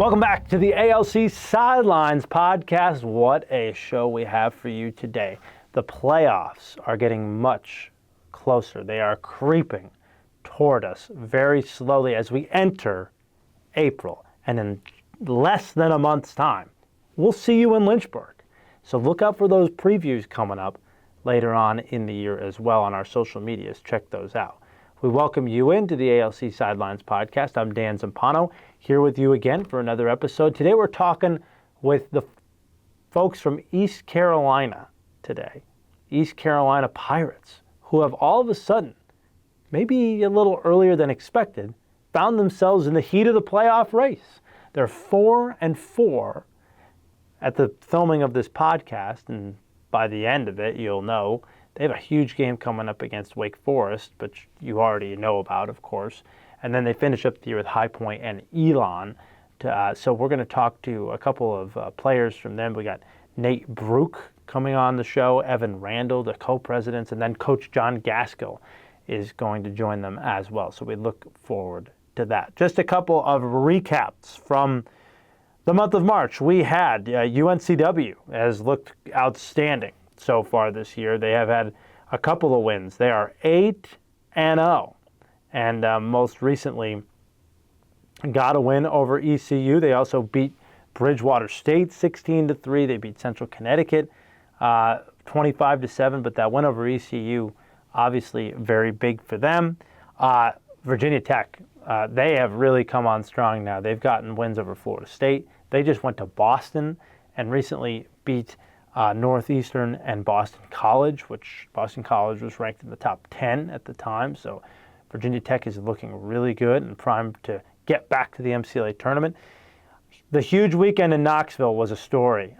Welcome back to the ALC Sidelines Podcast. What a show we have for you today. The playoffs are getting much closer. They are creeping toward us very slowly as we enter April. And in less than a month's time, we'll see you in Lynchburg. So look out for those previews coming up later on in the year as well on our social medias. Check those out. We welcome you into the ALC Sidelines Podcast. I'm Dan Zumpano, here with you again for another episode. Today we're talking with the folks from East Carolina today. East Carolina Pirates, who have all of a sudden, maybe a little earlier than expected, found themselves in the heat of the playoff race. They're 4-4 at the filming of this podcast, and by the end of it, you'll know they have a huge game coming up against Wake Forest, which you already know about, of course. And then they finish up the year with High Point and Elon. So we're going to talk to a couple of players from them. We got Nate Brook coming on the show, Evan Randall, the co-presidents, and then Coach John Gaskill is going to join them as well. So we look forward to that. Just a couple of recaps from the month of March. We had UNCW has looked outstanding so far this year. They have had a couple of wins. They are 8-0, and most recently got a win over ECU. They also beat Bridgewater State 16-3. They beat Central Connecticut 25-7, but that win over ECU obviously very big for them. Virginia Tech, they have really come on strong now. They've gotten wins over Florida State. They just went to Boston and recently beat Northeastern and Boston College, which Boston College was ranked in the top 10 at the time. So Virginia Tech is looking really good and primed to get back to the MCLA tournament. The huge weekend in Knoxville was a story,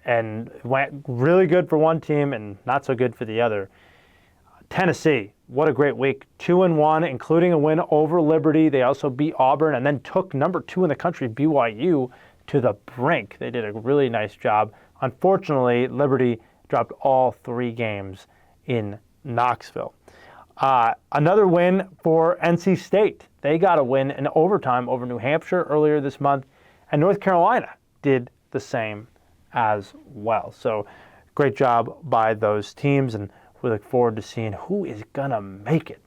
and went really good for one team and not so good for the other. Tennessee, what a great week. 2-1, including a win over Liberty. They also beat Auburn and then took number 2 in the country, BYU, to the brink. They did a really nice job. Unfortunately, Liberty dropped all 3 games in Knoxville. Another win for NC State. They got a win in overtime over New Hampshire earlier this month, and North Carolina did the same as well. So great job by those teams, and we look forward to seeing who is going to make it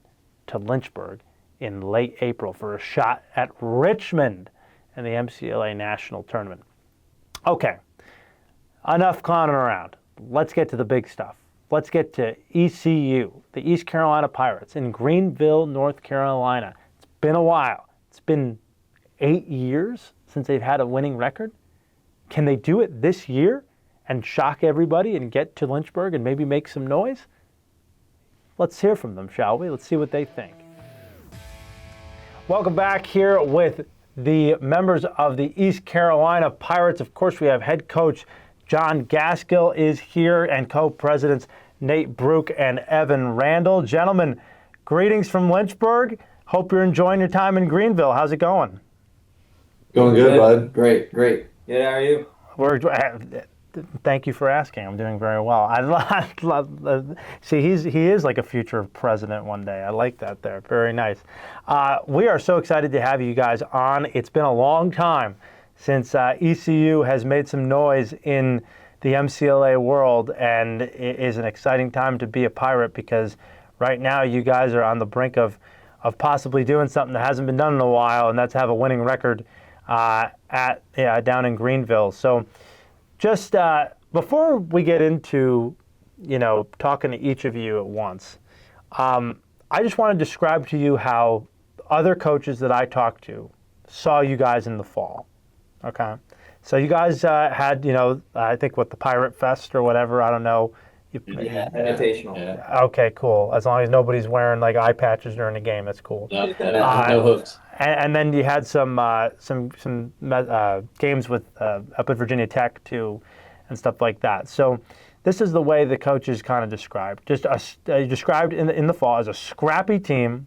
to Lynchburg in late April for a shot at Richmond in the MCLA National Tournament. Okay, enough clowning around. Let's get to the big stuff. Let's get to ECU, the East Carolina Pirates in Greenville, North Carolina. It's been a while. It's been 8 years since they've had a winning record. Can they do it this year and shock everybody and get to Lynchburg and maybe make some noise? Let's hear from them, shall we? Let's see what they think. Welcome back here with the members of the East Carolina Pirates. Of course, we have head coach John Gaskill is here and co-presidents Nate Brook and Evan Randall. Gentlemen, greetings from Lynchburg. Hope you're enjoying your time in Greenville. How's it going? Going good, bud. Great. Good, how are you? Thank you for asking. I'm doing very well. See, he is like a future president one day. I like that there. Very nice. We are so excited to have you guys on. It's been a long time since ECU has made some noise in the MCLA world, and it is an exciting time to be a Pirate because right now you guys are on the brink of possibly doing something that hasn't been done in a while, and that's have a winning record down in Greenville. So just before we get into, talking to each of you at once, I just want to describe to you how other coaches that I talked to saw you guys in the fall. Okay, so you guys had, I think the Pirate Fest or whatever. I don't know. Invitational. Yeah. Okay, cool. As long as nobody's wearing like eye patches during the game, that's cool. No hooks. And then you had some games with up at Virginia Tech too, and stuff like that. So this is the way the coaches kind of described. Described in the fall as a scrappy team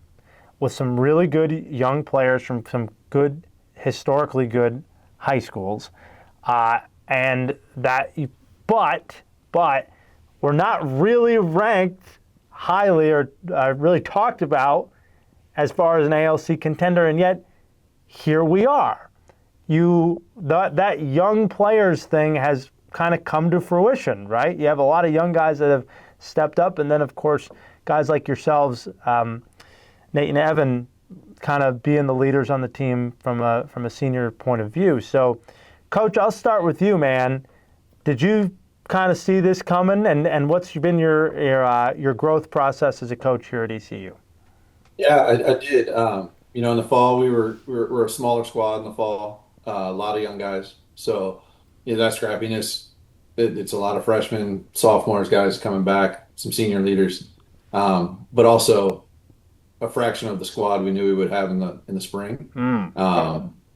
with some really good young players from some good, historically good high schools, but we're not really ranked highly or really talked about as far as an ALC contender, and yet here we are. that young players thing has kind of come to fruition, right? You have a lot of young guys that have stepped up, and then of course guys like yourselves, Nate and Evan, kind of being the leaders on the team from a senior point of view. So, Coach, I'll start with you, man. Did you kind of see this coming, and what's been your growth process as a coach here at ECU? Yeah, I did. In the fall we're a smaller squad in the fall, a lot of young guys. So, that scrappiness. It's a lot of freshmen, sophomores, guys coming back, some senior leaders, but also a fraction of the squad we knew we would have in the spring.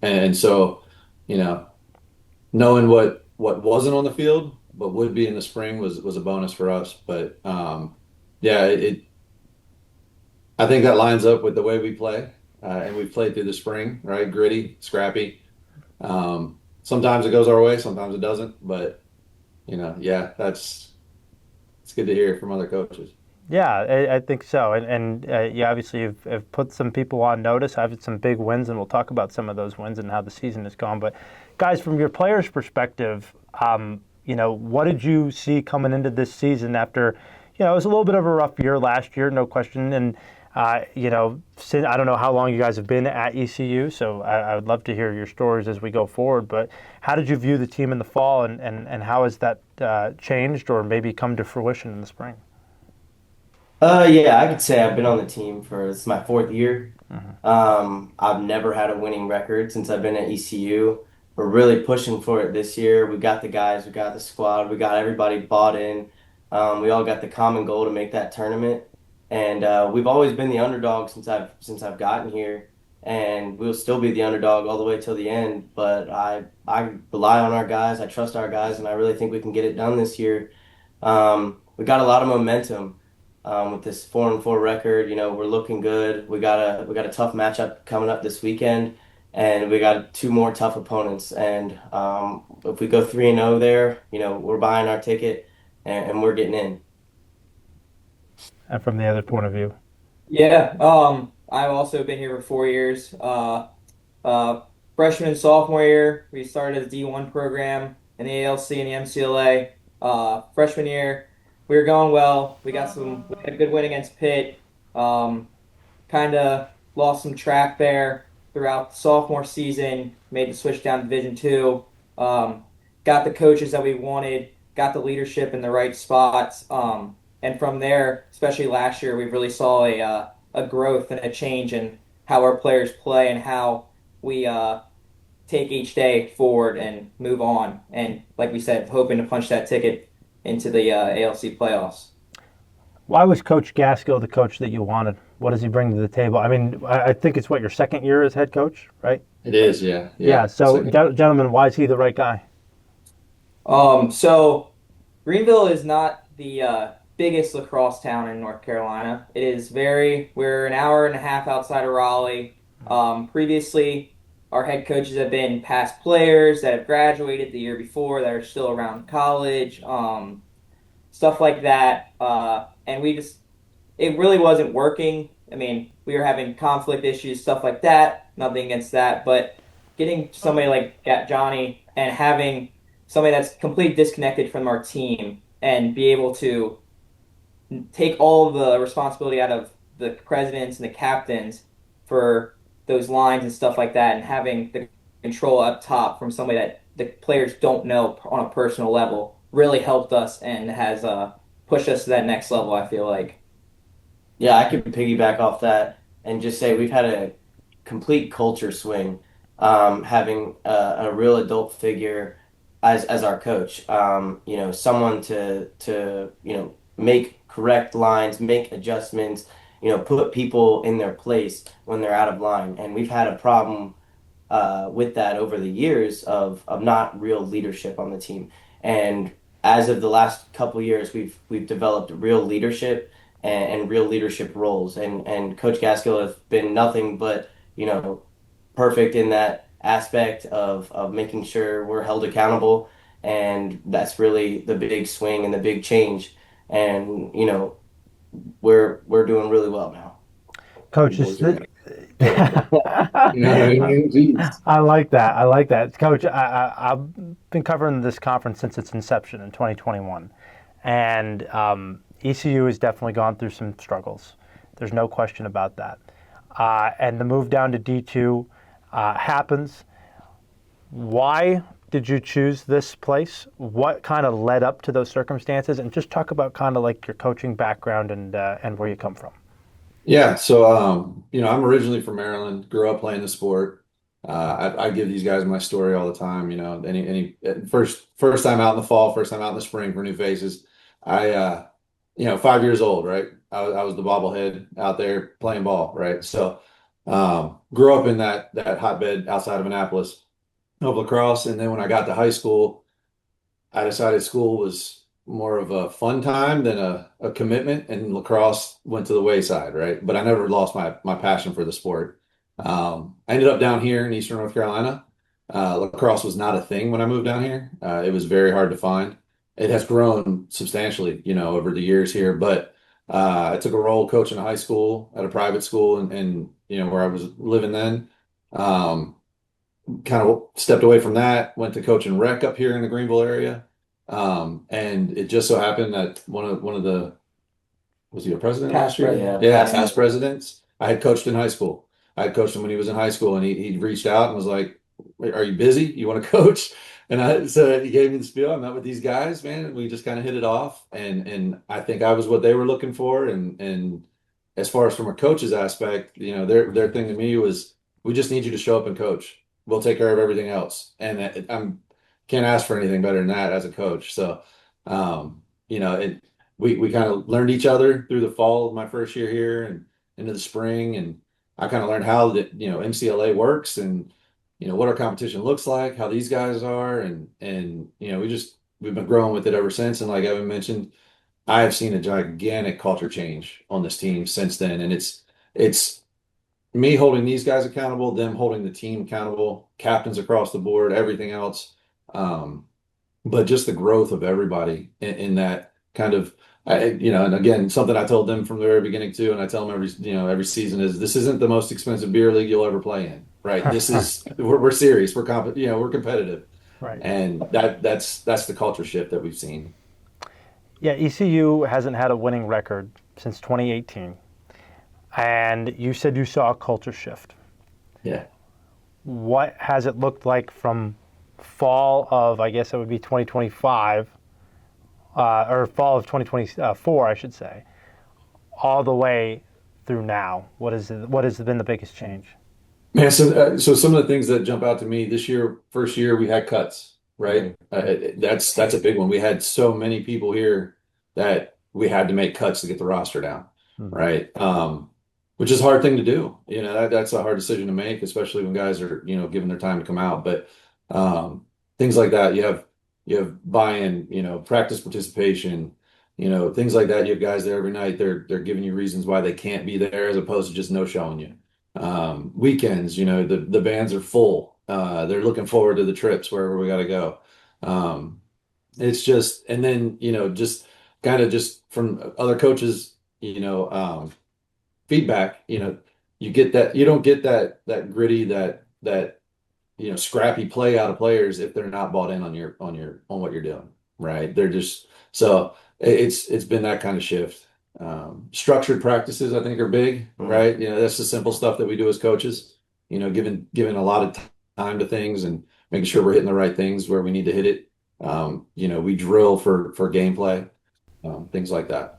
And so, knowing what wasn't on the field but would be in the spring was a bonus for us. But yeah, I think that lines up with the way we play, and we've played through the spring, right? Gritty, scrappy. Sometimes it goes our way, sometimes it doesn't. But yeah, it's good to hear from other coaches. Yeah, I think so. And you obviously have put some people on notice. I've had some big wins, and we'll talk about some of those wins and how the season has gone. But guys, from your players' perspective, what did you see coming into this season after, it was a little bit of a rough year last year, no question. And, since, I don't know how long you guys have been at ECU, so I would love to hear your stories as we go forward. But how did you view the team in the fall, and how has that changed or maybe come to fruition in the spring? Yeah, I could say I've been on the team this is my fourth year. I've never had a winning record since I've been at ECU. We're really pushing for it this year. We got the guys, we got the squad, we got everybody bought in. We all got the common goal to make that tournament, and we've always been the underdog since I've gotten here, and we'll still be the underdog all the way till the end. But I rely on our guys, I trust our guys, and I really think we can get it done this year. We got a lot of momentum. With this 4-4 record, we're looking good. We got a tough matchup coming up this weekend, and we got two more tough opponents. And if we go 3-0 there, we're buying our ticket and we're getting in. And from the other point of view, Yeah, I've also been here for 4 years. Freshman and sophomore year, we started as a D1 program in the ALC and the MCLA. Freshman year, we were going well. We had a good win against Pitt. Kind of lost some track there throughout the sophomore season. Made the switch down to Division II. Got the coaches that we wanted. Got the leadership in the right spots. And from there, especially last year, we really saw a growth and a change in how our players play and how we take each day forward and move on. And like we said, hoping to punch that ticket into the ALC playoffs. Why was Coach Gaskill the coach that you wanted? What does he bring to the table? I mean, I think it's your second year as head coach, right? It is, yeah. Yeah. So, gentlemen, why is he the right guy? So Greenville is not the biggest lacrosse town in North Carolina. We're an hour and a half outside of Raleigh. Previously, our head coaches have been past players that have graduated the year before that are still around college, stuff like that. And it really wasn't working. I mean, we were having conflict issues, stuff like that. Nothing against that, but getting somebody like Johnny and having somebody that's completely disconnected from our team and be able to take all of the responsibility out of the presidents and the captains for those lines and stuff like that, and having the control up top from somebody that the players don't know on a personal level really helped us and has pushed us to that next level, I feel like. Yeah, I could piggyback off that and just say we've had a complete culture swing, having a real adult figure as our coach. Someone to make correct lines, make adjustments, put people in their place when they're out of line. And we've had a problem with that over the years of not real leadership on the team. And as of the last couple of years, we've developed real leadership and real leadership roles. And Coach Gaskill has been nothing but, perfect in that aspect of making sure we're held accountable. And that's really the big swing and the big change. And, we're doing really well now. Coach, You know what I mean? Jeez. I like that. I like that. Coach, I've been covering this conference since its inception in 2021. And ECU has definitely gone through some struggles. There's no question about that. And the move down to D2 happens. Why did you choose this place? What kind of led up to those circumstances? And just talk about kind of like your coaching background and where you come from. Yeah, so I'm originally from Maryland, grew up playing the sport. I give these guys my story all the time. Any first time out in the fall, first time out in the spring for new faces. I 5 years old, right? I was the bobblehead out there playing ball, right? So grew up in that hotbed outside of Annapolis of lacrosse, and then when I got to high school, I decided school was more of a fun time than a commitment, and lacrosse went to the wayside, right? But I never lost my passion for the sport. I ended up down here in Eastern North Carolina. Lacrosse was not a thing when I moved down here. It was very hard to find. It has grown substantially, over the years here, but I took a role coaching a high school at a private school and where I was living then. Kind of stepped away from that, went to coaching rec up here in the Greenville area. And it just so happened that one of the, was he a president last year? Yeah, past presidents. I had coached in high school. I had coached him when he was in high school, and he reached out and was like, "Are you busy? You want to coach?" And so he gave me the spiel. I met with these guys, man, and we just kind of hit it off. And I think I was what they were looking for. And as far as from a coach's aspect, their thing to me was, we just need you to show up and coach. We'll take care of everything else. And can't ask for anything better than that as a coach. So, we kind of learned each other through the fall of my first year here and into the spring. And I kind of learned how MCLA works and, what our competition looks like, how these guys are. And we've been growing with it ever since. And like Evan mentioned, I have seen a gigantic culture change on this team since then. And it's me holding these guys accountable, them holding the team accountable, captains across the board, everything else. But just the growth of everybody in that kind of, and again, something I told them from the very beginning too, and I tell them every season is, this isn't the most expensive beer league you'll ever play in, right? This is, we're serious, we're competitive, Right. And that's the culture shift that we've seen. Yeah, ECU hasn't had a winning record since 2018. And you said you saw a culture shift. Yeah. What has it looked like from fall of, I guess it would be 2025, or fall of 2024, I should say, all the way through now? What has been the biggest change? Man, so some of the things that jump out to me this year, first year, we had cuts, right? That's a big one. We had so many people here that we had to make cuts to get the roster down, right? Which is a hard thing to do. That's a hard decision to make, especially when guys are, given their time to come out. But things like that, you have buy-in, practice participation, things like that. You have guys there every night. They're giving you reasons why they can't be there, as opposed to just no showing you. Weekends, the bands are full. They're looking forward to the trips wherever we got to go. It's just, and then, just kind of just from other coaches, feedback, you get that, you don't get that gritty, that scrappy play out of players if they're not bought in on what you're doing, right? They're just, so it's been that kind of shift. Structured practices, I think, are big, right? That's the simple stuff that we do as coaches, giving a lot of time to things and making sure we're hitting the right things where we need to hit it. We drill for gameplay, things like that.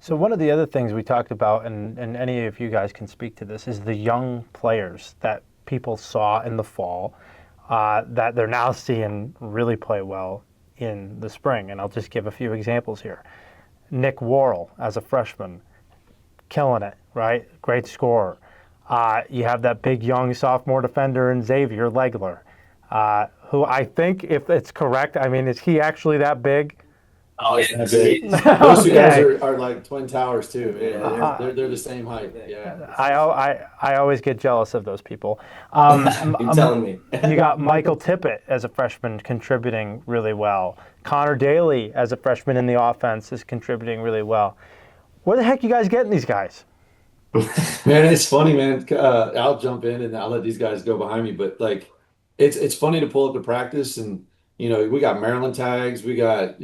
So one of the other things we talked about, and any of you guys can speak to this, is the young players that people saw in the fall that they're now seeing really play well in the spring. And I'll just give a few examples here. Nick Worrell, as a freshman, killing it, right? Great scorer. You have that big young sophomore defender in Xavier Legler, who I think, if it's correct, is he actually that big? Oh, yeah. Those two guys are like twin towers too. Yeah, they're the same height. Yeah. I always get jealous of those people. You're telling me. You got Michael Tippett as a freshman contributing really well. Connor Daly as a freshman in the offense is contributing really well. Where the heck you guys getting these guys? Man, it's funny, man. I'll jump in and I'll let these guys go behind me, but like, it's funny to pull up to practice and we got Maryland tags, we got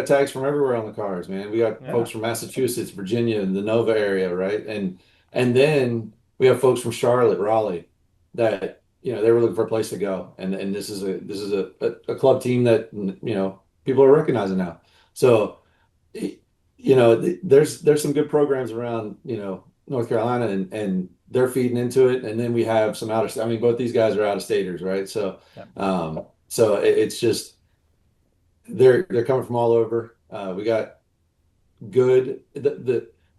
tags from everywhere on the cars, man. We got Yeah. folks from Massachusetts, Virginia, and the Nova area, right? And then we have folks from Charlotte, Raleigh, that they were looking for a place to go, and this is a club team that people are recognizing now. So there's some good programs around, North Carolina and they're feeding into it. And then we have some out of, I mean, both these guys are out of staters, right? So, Yeah. it's just, they're coming from all over. We got we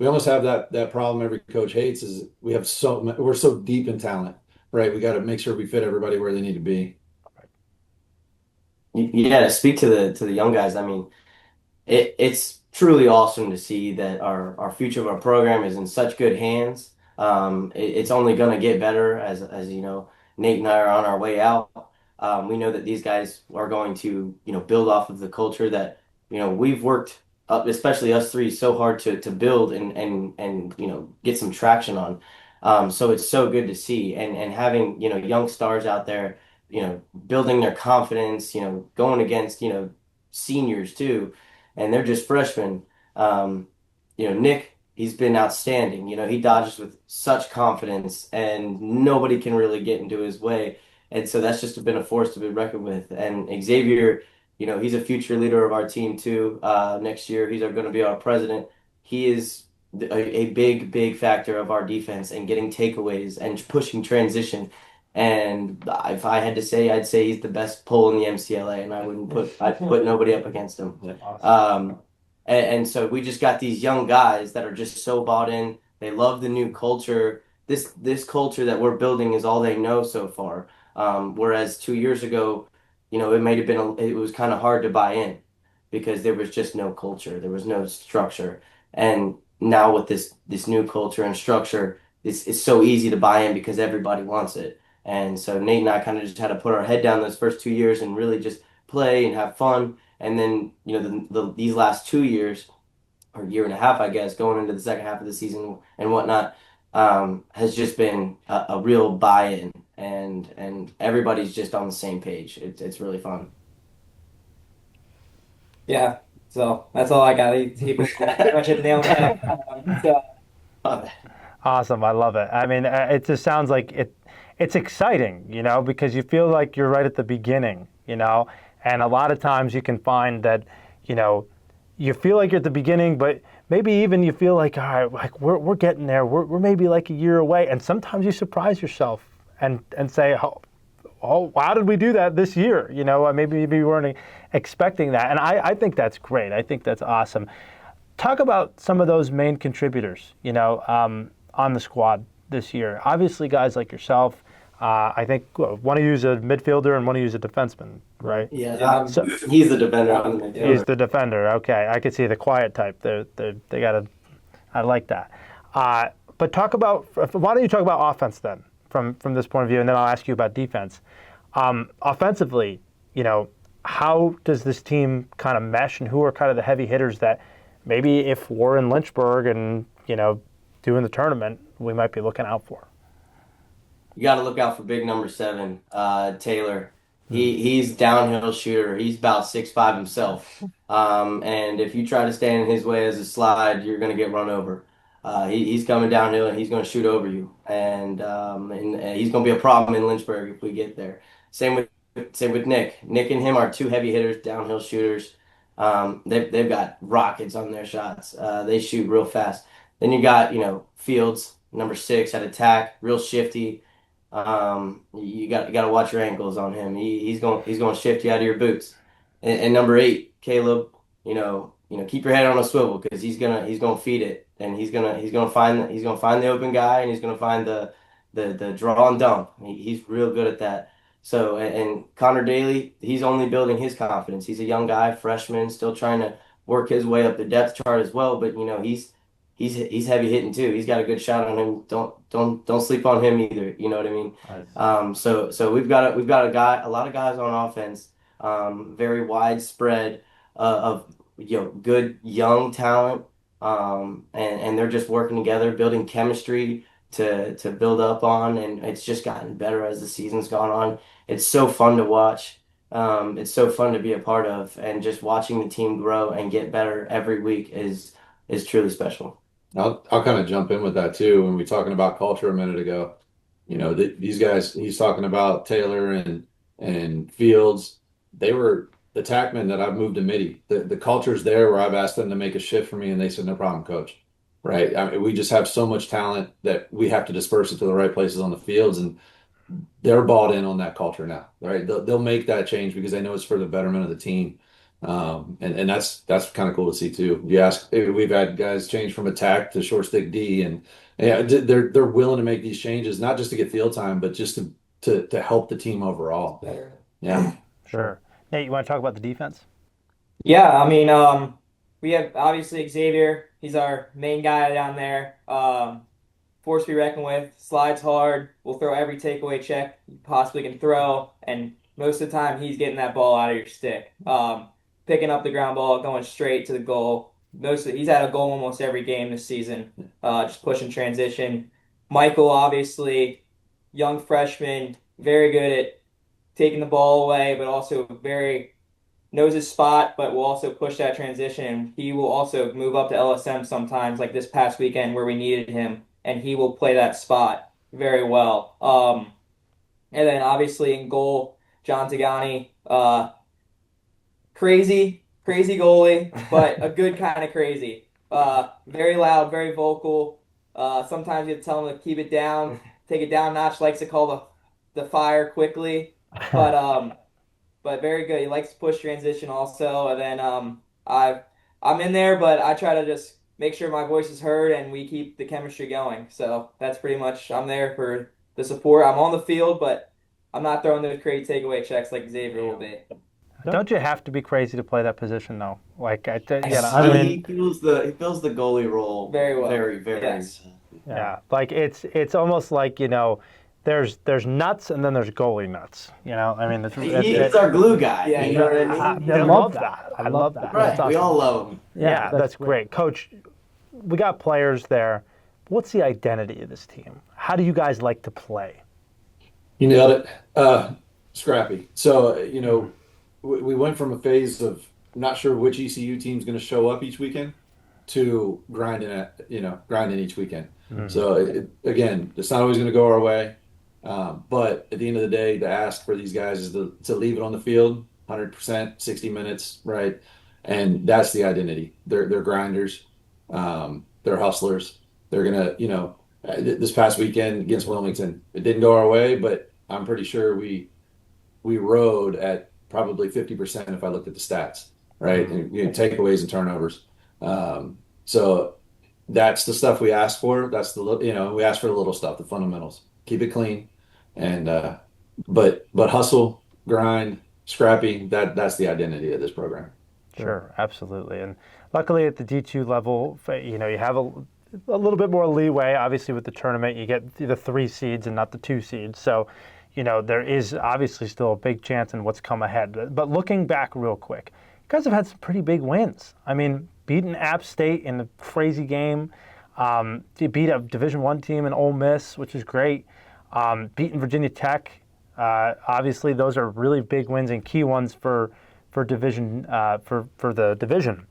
almost have that problem every coach hates is we're so deep in talent, right? We got to make sure we fit everybody where they need to be. Yeah, to speak to the young guys, I mean, it's truly awesome to see that our future of our program is in such good hands. It's only going to get better as Nate and I are on our way out. We know that these guys are going to build off of the culture that we've worked up, especially us three, so hard to build and get some traction on. So it's so good to see and having young stars out there building their confidence, going against seniors too, and they're just freshmen. Nick, he's been outstanding. He dodges with such confidence, and nobody can really get into his way. And so that's just been a force to be reckoned with. And Xavier, he's a future leader of our team too. Next year, he's going to be our president. He is a big, big factor of our defense and getting takeaways and pushing transition. And if I had to say, I'd say he's the best pull in the MCLA, and I'd put nobody up against him. Awesome. And so we just got these young guys that are just so bought in. They love the new culture. This culture that we're building is all they know so far. Whereas 2 years ago, it was kind of hard to buy in because there was just no culture, there was no structure. And now with this new culture and structure, it's so easy to buy in because everybody wants it. And so Nate and I kind of just had to put our head down those first 2 years and really just play and have fun. And then, these last 2 years, or year and a half, I guess, going into the second half of the season and whatnot, has just been a real buy-in, and everybody's just on the same page. It's really fun. Yeah. So that's all I got. He pretty much hit the nail on the head. So, Awesome. I love it. I mean, it just sounds like it's exciting, because you feel like you're right at the beginning, and a lot of times you can find that, you feel like you're at the beginning, but maybe even you feel like, all right, like we're getting there. We're maybe like a year away. And sometimes you surprise yourself and say, oh, how did we do that this year? Maybe we weren't expecting that. And I think that's great. I think that's awesome. Talk about some of those main contributors, on the squad this year. Obviously, guys like yourself, I think one of you is a midfielder and one of you is a defenseman, right? Yeah, he's the defender. I'm the midfielder. He's the defender. Okay, I could see the quiet type. They got to. I like that. But why don't you talk about offense then, from this point of view, and then I'll ask you about defense. Offensively, how does this team kind of mesh, and who are kind of the heavy hitters that maybe if we're in Lynchburg and doing the tournament, we might be looking out for? You got to look out for big number 7, Taylor. He's downhill shooter. He's about 6'5" himself. And if you try to stand in his way as a slide, you're going to get run over. He's coming downhill and he's going to shoot over you. And he's going to be a problem in Lynchburg if we get there. Same with Nick. Nick and him are two heavy hitters, downhill shooters. They've got rockets on their shots. They shoot real fast. Then you got, Fields, number 6 at attack, real shifty. You got to watch your ankles on him. He's going to shift you out of your boots. And number 8, Caleb, keep your head on a swivel because he's gonna feed it, and he's gonna find the open guy, and he's gonna find the draw and dump. He's real good at that. So and Connor Daly, he's only building his confidence. He's a young guy, freshman, still trying to work his way up the depth chart as well. But he's heavy hitting too. He's got a good shot on him. Don't sleep on him either. You know what I mean? Nice. So we've got a lot of guys on offense. Very widespread of good young talent. And they're just working together, building chemistry. to build up on, and it's just gotten better as the season's gone on. It's so fun to watch. It's so fun to be a part of, and just watching the team grow and get better every week is truly special. I'll kind of jump in with that too. When we were talking about culture a minute ago, these guys, he's talking about Taylor and Fields. They were the tackmen that I've moved to midi. The culture's there where I've asked them to make a shift for me, and they said, no problem, coach. Right? I mean, we just have so much talent that we have to disperse it to the right places on the fields, and they're bought in on that culture now, right? They'll make that change because they know it's for the betterment of the team. And that's kind of cool to see too. We've had guys change from attack to short stick D, and yeah, they're willing to make these changes, not just to get field time, but just to help the team overall. Better. Yeah. Sure. Nate, you want to talk about the defense? Yeah, I mean, we have obviously Xavier. He's our main guy down there. Force to be reckoned with. Slides hard. Will throw every takeaway check you possibly can throw, and most of the time he's getting that ball out of your stick. Picking up the ground ball, going straight to the goal. He's had a goal almost every game this season. Just pushing transition. Michael, obviously, young freshman, very good at taking the ball away, but also very knows his spot, but will also push that transition. And he will also move up to LSM sometimes, like this past weekend where we needed him, and he will play that spot very well. And then obviously in goal, John Tagani, crazy goalie, but a good kind of crazy. Very loud, very vocal. Sometimes you have to tell him to keep it down, take it down a notch. Likes to call the fire quickly, but very good. He likes to push transition also. And then I'm in there, but I try to just make sure my voice is heard and we keep the chemistry going. So that's pretty much, I'm there for the support. I'm on the field, but I'm not throwing those crazy takeaway checks like Xavier will be. Don't you have to be crazy to play that position though? Like I He feels the goalie role Very well. very Yes. yeah, like it's almost like there's nuts and then there's goalie nuts. I mean, He's our glue guy. Yeah, you know what I mean? I love that. I love that. Right, That's awesome. we all love him. Yeah, that's great. Coach, we got players there. What's the identity of this team? How do you guys like to play? You nailed it. Scrappy. So, we went from a phase of not sure which ECU team's going to show up each weekend to grinding each weekend. Mm-hmm. So again, it's not always going to go our way. But at the end of the day, the ask for these guys is to leave it on the field 100%, 60 minutes, right? And that's the identity. They're grinders. They're hustlers. They're going to, this past weekend against Wilmington, it didn't go our way, but I'm pretty sure we rode at probably 50% if I looked at the stats, right? And takeaways and turnovers. So that's the stuff we ask for. That's we ask for the little stuff, the fundamentals. Keep it clean, and but hustle, grind, scrappy. That's the identity of this program. Sure, absolutely. And luckily at the D2 level, you have a little bit more leeway. Obviously with the tournament, you get the 3 seeds and not the 2 seeds. So there is obviously still a big chance in what's come ahead. But looking back real quick, you guys have had some pretty big wins. I mean, beating App State in a crazy game. You beat a Division I team in Ole Miss, which is great. Beating Virginia Tech. Obviously, those are really big wins and key ones for division for the division.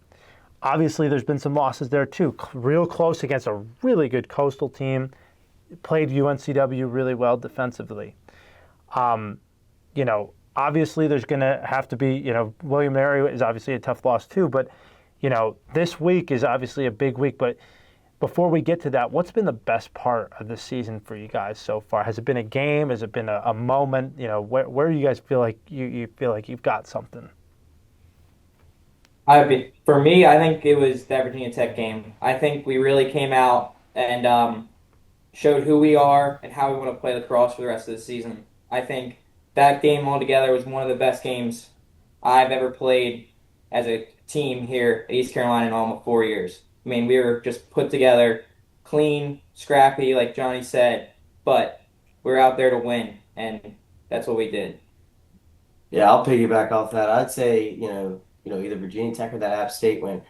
Obviously, there's been some losses there too. Real close against a really good Coastal team. Played UNCW really well defensively. Obviously there's going to have to be, William & Mary is obviously a tough loss too, but, this week is obviously a big week. But before we get to that, what's been the best part of the season for you guys so far? Has it been a game? Has it been a moment? Where do you guys feel like you feel like you've got something? For me, I think it was that Virginia Tech game. I think we really came out and showed who we are and how we want to play lacrosse for the rest of the season. I think that game altogether was one of the best games I've ever played as a team here at East Carolina in almost 4 years. I mean, we were just put together, clean, scrappy, like Johnny said, but we're out there to win, and that's what we did. Yeah, I'll piggyback off that. I'd say, either Virginia Tech or that App State win.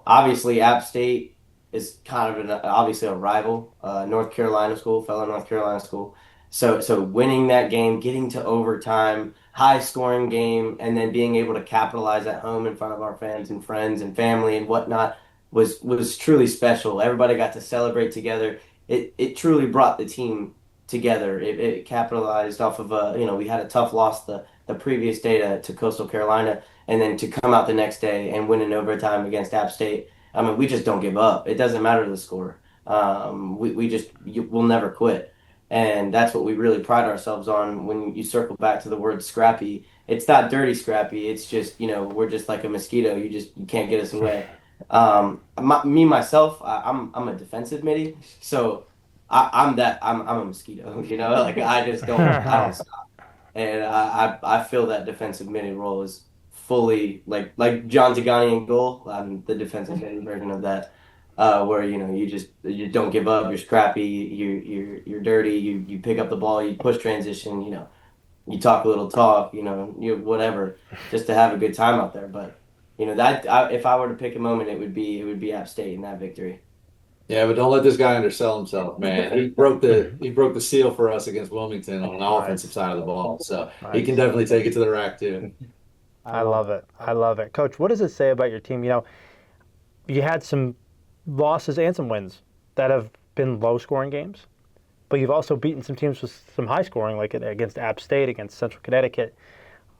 Obviously App State is kind of obviously a rival, North Carolina school, fellow North Carolina school. So winning that game, getting to overtime, high scoring game, and then being able to capitalize at home in front of our fans and friends and family and whatnot was truly special. Everybody got to celebrate together. It truly brought the team together. It capitalized off of we had a tough loss the previous day to Coastal Carolina, and then to come out the next day and win in overtime against App State. I mean, we just don't give up. It doesn't matter the score. We'll never quit. And that's what we really pride ourselves on when you circle back to the word scrappy. It's not dirty scrappy. It's just, we're just like a mosquito. You can't get us away. Myself, I'm a defensive midi, so I'm a mosquito. Like I don't stop, and I feel that defensive midi role is fully like John Zagani in goal. I'm the defensive midi version of that, where you don't give up. You're scrappy. You're dirty. You pick up the ball. You push transition. You talk a little talk. You whatever, just to have a good time out there. But if I were to pick a moment, it would be App State in that victory. Yeah, but don't let this guy undersell himself, man. He broke the seal for us against Wilmington on an offensive side of the ball, so he can definitely take it to the rack too. I love it. I love it. Coach, what does it say about your team? You had some losses and some wins that have been low-scoring games, but you've also beaten some teams with some high-scoring, like against App State, against Central Connecticut.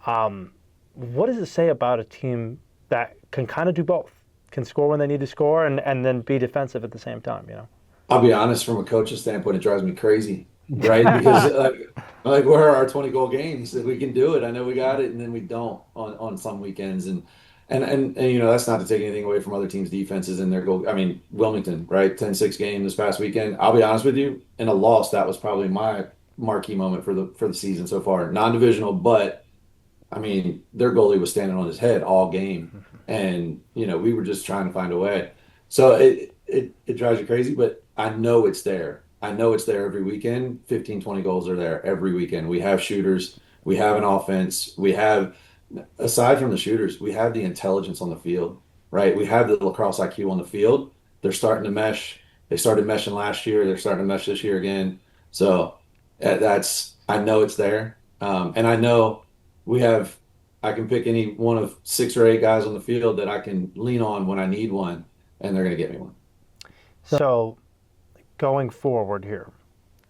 What does it say about a team that can kind of do both, can score when they need to score and then be defensive at the same time, I'll be honest, from a coach's standpoint, it drives me crazy, right? Because like where are our 20-goal games? If we can do it, I know we got it, and then we don't on some weekends. And that's not to take anything away from other teams' defenses and their goal. I mean, Wilmington, right? 10-6 game this past weekend. I'll be honest with you, in a loss, that was probably my marquee moment for the season so far. Non-divisional, but I mean, their goalie was standing on his head all game, and we were just trying to find a way. So it drives you crazy, but I know it's there. I know it's there every weekend. 15, 20 goals are there every weekend. We have shooters. We have an offense. We have, aside from the shooters, we have the intelligence on the field, right? We have the lacrosse IQ on the field. They're starting to mesh. They started meshing last year. They're starting to mesh this year again. So I know it's there. And I know I can pick any one of 6 or 8 guys on the field that I can lean on when I need one, and they're going to get me one. So going forward here,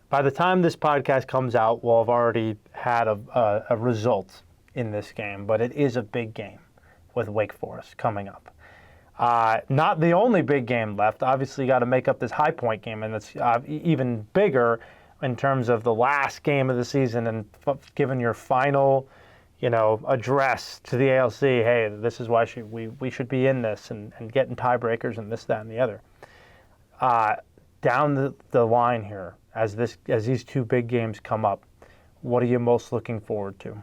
by the time this podcast comes out, we'll have already had a result in this game, but it is a big game with Wake Forest coming up. Not the only big game left. Obviously, you got to make up this High Point game, and that's even bigger in terms of the last game of the season and given your final, address to the ALC. Hey, this is why we should be in this and getting tiebreakers and this, that, and the other. Down the line here, as these 2 big games come up, what are you most looking forward to?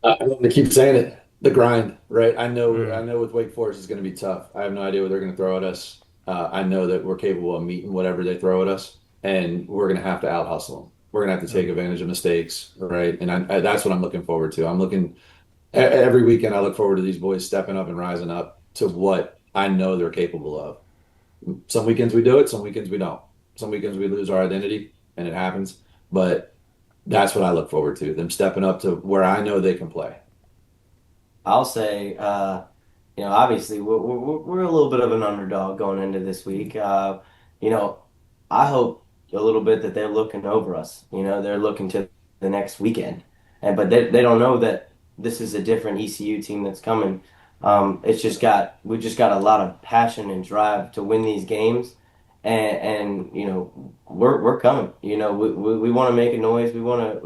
I'm going to keep saying it. The grind, right? I know with Wake Forest is going to be tough. I have no idea what they're going to throw at us. I know that we're capable of meeting whatever they throw at us, and we're going to have to out hustle them. We're going to have to take advantage of mistakes, right? And that's what I'm looking forward to. Every weekend I look forward to these boys stepping up and rising up to what I know they're capable of. Some weekends we do it, some weekends we don't. Some weekends we lose our identity, and it happens. But that's what I look forward to, them stepping up to where I know they can play. I'll say, obviously we're a little bit of an underdog going into this week. I hope a little bit that they're looking over us. They're looking to the next weekend, but they don't know that this is a different ECU team that's coming. We just got a lot of passion and drive to win these games, and we're coming. We want to make a noise. We want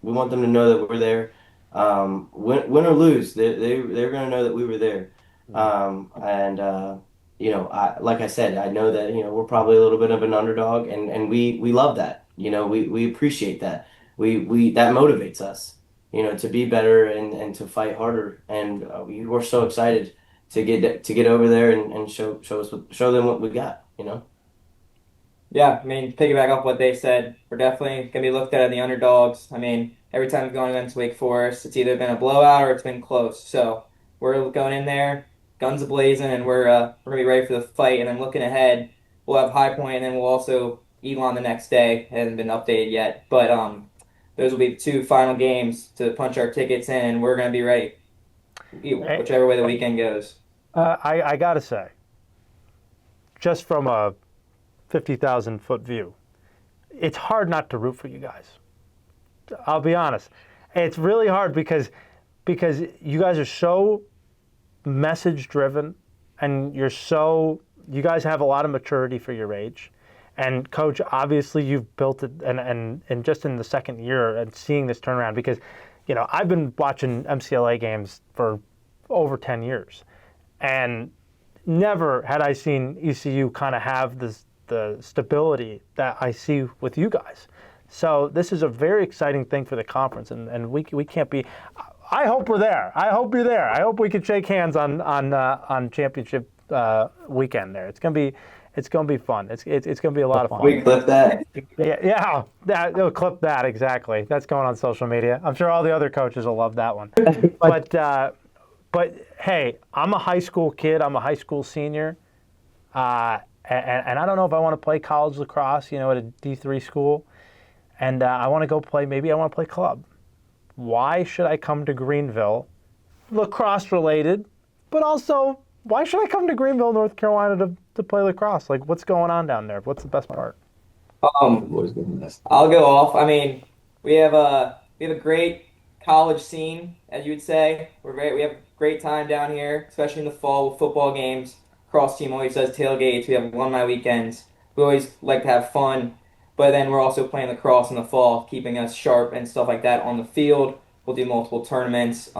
them to know that we're there. Win or lose, they're going to know that we were there. Like I said, I know that we're probably a little bit of an underdog, and we love that. We appreciate that. We that motivates us. To be better and to fight harder. And we're so excited to get over there and show them what we got. Yeah, I mean, to piggyback off what they said, we're definitely going to be looked at as the underdogs. I mean, every time we've gone against Wake Forest, it's either been a blowout or it's been close. So we're going in there guns a-blazing, and we're gonna be ready for the fight. And then looking ahead, we'll have High Point, and then we'll also Elon the next day. It hasn't been updated yet, but those will be the two final games to punch our tickets in, and we're gonna be ready, whichever way the weekend goes. I gotta say, just from a 50,000-foot view, it's hard not to root for you guys. I'll be honest. It's really hard because you guys are so message driven, and you guys have a lot of maturity for your age. And Coach, obviously you've built it, and just in the second year and seeing this turnaround, because I've been watching MCLA games for over 10 years, and never had I seen ECU kind of have the stability that I see with you guys. So this is a very exciting thing for the conference, and we can't be. I hope we're there. I hope you're there. I hope we can shake hands on championship weekend there. It's gonna be fun. It's gonna be a lot of fun. We clip that. Yeah, they'll clip that exactly. That's going on social media. I'm sure all the other coaches will love that one. But hey, I'm a high school kid. I'm a high school senior, and I don't know if I want to play college lacrosse, at a D3 school, and I want to go play. Maybe I want to play club. Why should I come to Greenville, lacrosse related, but also why should I come to Greenville, North Carolina to play lacrosse? Like, what's going on down there? What's the best part? I'll go off. I mean, we have a great college scene, as you would say. We have a great time down here, especially in the fall with football games. Cross team always does tailgates. We have alumni weekends. We always like to have fun. But then we're also playing lacrosse in the fall, keeping us sharp and stuff like that on the field. We'll do multiple tournaments,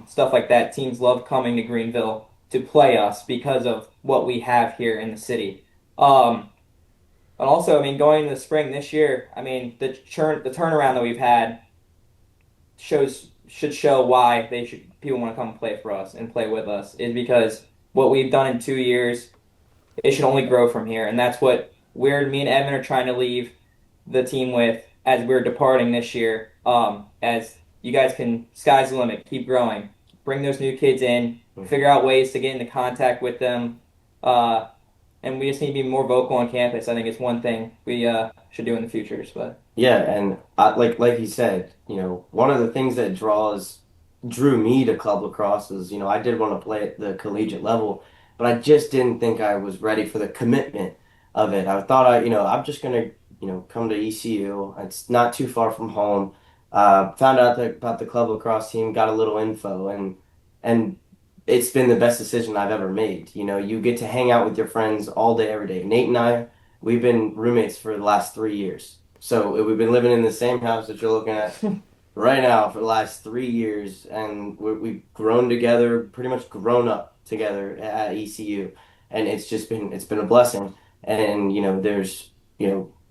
stuff like that. Teams love coming to Greenville to play us because of what we have here in the city. But also, I mean, going into the spring this year, I mean, the turnaround that we've had should show why people want to come play for us and play with us, is because what we've done in 2 years, it should only grow from here. And that's what me and Evan are trying to leave the team with as we're departing this year. As you guys sky's the limit, keep growing, bring those new kids in, figure out ways to get into contact with them, and we just need to be more vocal on campus. I think it's one thing we should do in the future. But Yeah, and like he said, one of the things that drew me to club lacrosse is, I did want to play at the collegiate level, but I just didn't think I was ready for the commitment of it. I thought I'm just gonna come to ECU. It's not too far from home. Found out about the club lacrosse team, got a little info, and it's been the best decision I've ever made. You get to hang out with your friends all day, every day. Nate and I, we've been roommates for the last 3 years. So we've been living in the same house that you're looking at right now for the last 3 years, and we've grown together, pretty much grown up together at ECU, and it's been a blessing. And there's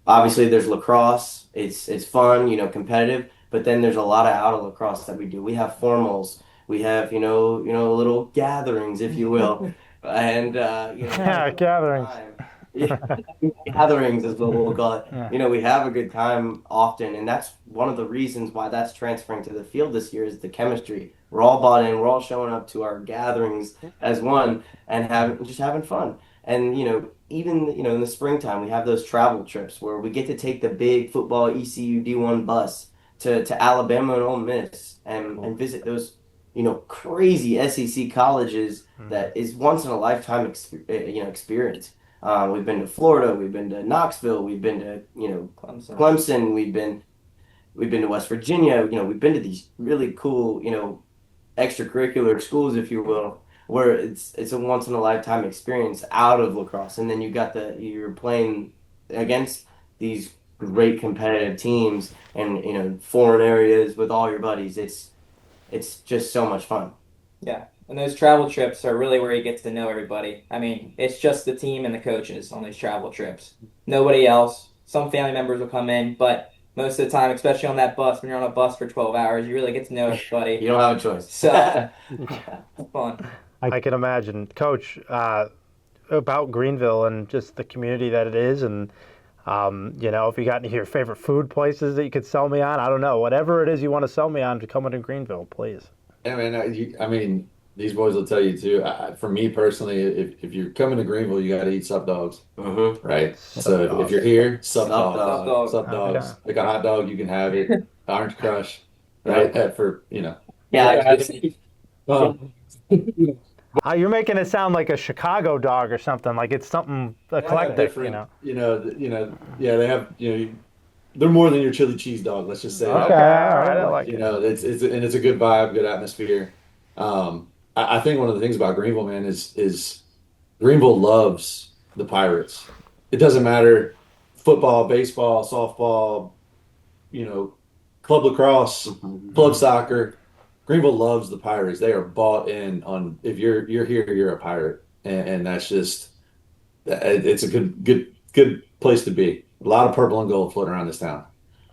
obviously there's lacrosse. It's fun, competitive, but then there's a lot of out of lacrosse that we do. We have formals. We have little gatherings, if you will, and Yeah, gatherings. Gatherings is what we'll call it. Yeah. We have a good time often, and that's one of the reasons why that's transferring to the field this year is the chemistry. We're all bought in. We're all showing up to our gatherings as one and having fun. And even in the springtime, we have those travel trips where we get to take the big football ECU D1 bus to Alabama and Ole Miss and visit those crazy SEC colleges that is once in a lifetime experience. We've been to Florida, we've been to Knoxville, we've been to Clemson, we've been to West Virginia. We've been to these really cool extracurricular schools, if you will, where it's a once in a lifetime experience out of lacrosse, and then you're playing against these great competitive teams and foreign areas with all your buddies. It's just so much fun. Yeah. And those travel trips are really where you get to know everybody. I mean, it's just the team and the coaches on these travel trips. Nobody else. Some family members will come in, but most of the time, especially on that bus, when you're on a bus for 12 hours, you really get to know everybody. You don't have a choice. So, it's fun. I can imagine. Coach, about Greenville and just the community that it is, and if you got any of your favorite food places that you could sell me on, I don't know, whatever it is you want to sell me on to come into Greenville, please. Yeah, man. I mean, these boys will tell you too. For me personally, if you're coming to Greenville, you got to eat sub dogs, right? So if you're here, sub dogs, sub dogs. Okay. Like a hot dog, you can have it. Orange Crush, right? For Yeah, Um, You're making it sound like a Chicago dog or something. Like it's something eclectic, different. Yeah, they have. They're more than your chili cheese dog. Let's just say Okay, all that. right, I like it. It's a good vibe, good atmosphere. I think one of the things about Greenville, man, is Greenville loves the Pirates. It doesn't matter football, baseball, softball, club lacrosse, club soccer. Greenville loves the Pirates. They are bought in on if you're here, you're a Pirate, and that's just it's a good place to be. A lot of purple and gold floating around this town.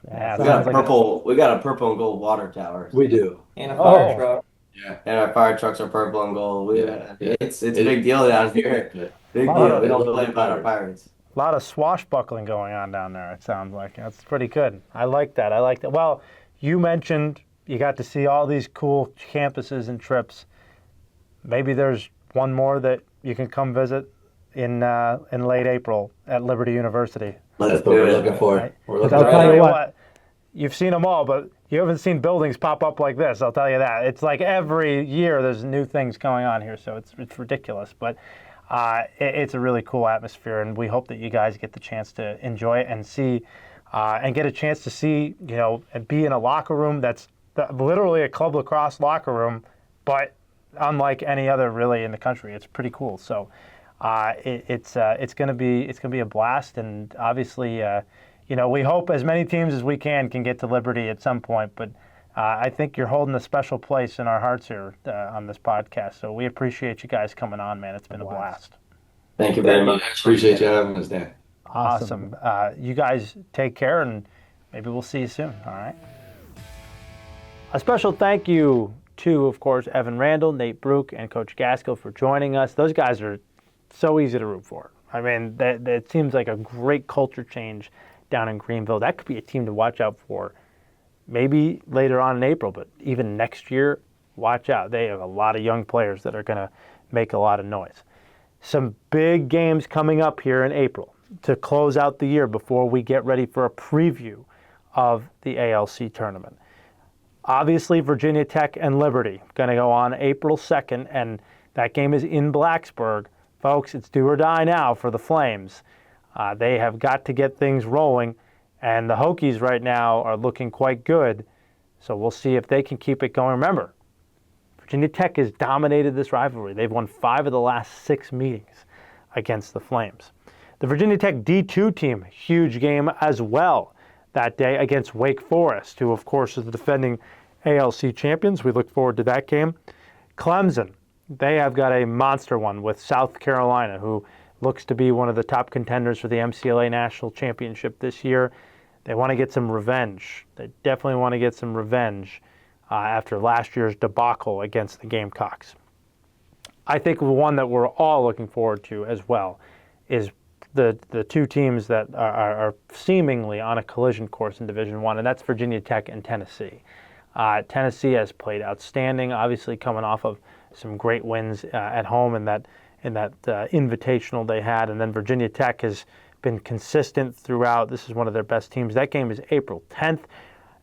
Yeah, we sounds got like a purple and gold water tower. We do. And a fire Oh. truck. Yeah. And our fire trucks are purple and gold. Yeah. It's a big deal down here. Yeah. Big Wow. deal. We don't They play love about our Pirates. Pirates. a lot of swashbuckling going on down there, it sounds like. That's pretty good. I like that. Well, you mentioned you got to see all these cool campuses and trips. Maybe there's one more that you can come visit in late April at Liberty University. That's what we're looking for. Right. We're 'Cause looking I'll for tell it. you what, you've seen them all, but you haven't seen buildings pop up like this. I'll tell you that. It's like every year there's new things going on here, so it's ridiculous. But it's a really cool atmosphere, and we hope that you guys get the chance to enjoy it and see, and get a chance to see, and be in a locker room that's literally a club lacrosse locker room, but unlike any other really in the country. It's pretty cool. So it's gonna be a blast, and obviously. We hope as many teams as we can get to Liberty at some point, but I think you're holding a special place in our hearts here on this podcast. So we appreciate you guys coming on, man. It's been a blast. Thank you very much. Appreciate you having us, Dan. Awesome. You guys take care, and maybe we'll see you soon. All right. A special thank you to, of course, Evan Randall, Nate Brook, and Coach Gaskell for joining us. Those guys are so easy to root for. I mean, that seems like a great culture change down in Greenville. That could be a team to watch out for maybe later on in April, but even next year, watch out. They have a lot of young players that are going to make a lot of noise. Some big games coming up here in April to close out the year before we get ready for a preview of the ALC tournament. Obviously, Virginia Tech and Liberty going to go on April 2nd, and that game is in Blacksburg. Folks, it's do or die now for the Flames. They have got to get things rolling, and the Hokies right now are looking quite good. So we'll see if they can keep it going. Remember, Virginia Tech has dominated this rivalry. They've won 5 of the last 6 meetings against the Flames. The Virginia Tech D2 team, huge game as well that day against Wake Forest, who of course is the defending ALC champions. We look forward to that game. Clemson, they have got a monster one with South Carolina, who looks to be one of the top contenders for the MCLA National Championship this year. They want to get some revenge. They definitely want to get some revenge after last year's debacle against the Gamecocks. I think the one that we're all looking forward to as well is the two teams that are seemingly on a collision course in Division I, and that's Virginia Tech and Tennessee. Tennessee has played outstanding, obviously coming off of some great wins at home in that invitational they had, and then Virginia Tech has been consistent throughout. This is one of their best teams. That game is April 10th.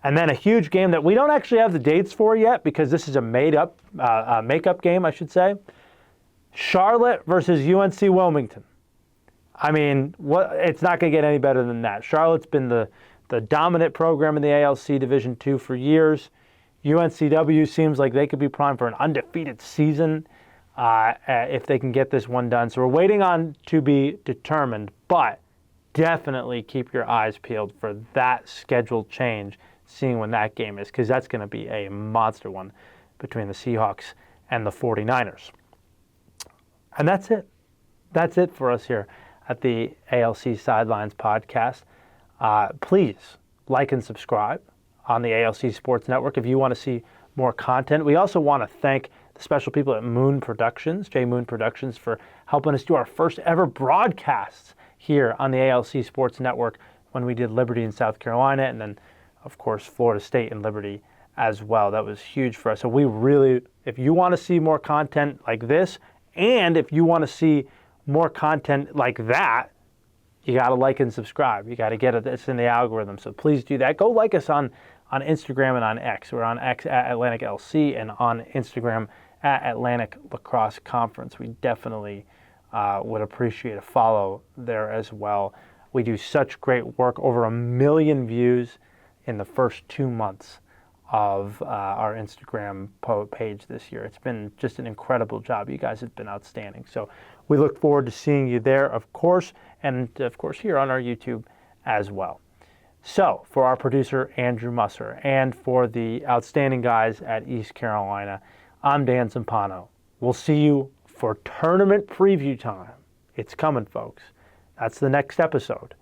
And then a huge game that we don't actually have the dates for yet because this is a makeup game, I should say. Charlotte versus UNC Wilmington. I mean, it's not going to get any better than that. Charlotte's been the dominant program in the ALC Division II for years. UNCW seems like they could be primed for an undefeated season if they can get this one done. So we're waiting on to be determined, but definitely keep your eyes peeled for that scheduled change, seeing when that game is, because that's going to be a monster one between the Seahawks and the 49ers. And that's it. That's it for us here at the ALC Sidelines Podcast. Please like and subscribe on the ALC Sports Network if you want to see more content. We also want to thank the special people at Moon Productions, J Moon Productions, for helping us do our first ever broadcasts here on the ALC Sports Network when we did Liberty in South Carolina, and then, of course, Florida State and Liberty as well. That was huge for us. So we really, If you want to see more content like this, and if you want to see more content like that, you got to like and subscribe. You got to get it. It's in the algorithm. So please do that. Go like us on Instagram and on X. We're on X at Atlantic LC and on Instagram at Atlantic Lacrosse Conference. We definitely would appreciate a follow there as well. We do such great work, over 1 million views in the first 2 months of our Instagram page this year. It's been just an incredible job. You guys have been outstanding. So we look forward to seeing you there, of course, and of course here on our YouTube as well. So for our producer, Andrew Musser, and for the outstanding guys at East Carolina, I'm Dan Zumpano. We'll see you for tournament preview time. It's coming, folks. That's the next episode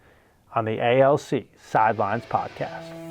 on the ALC Sidelines Podcast.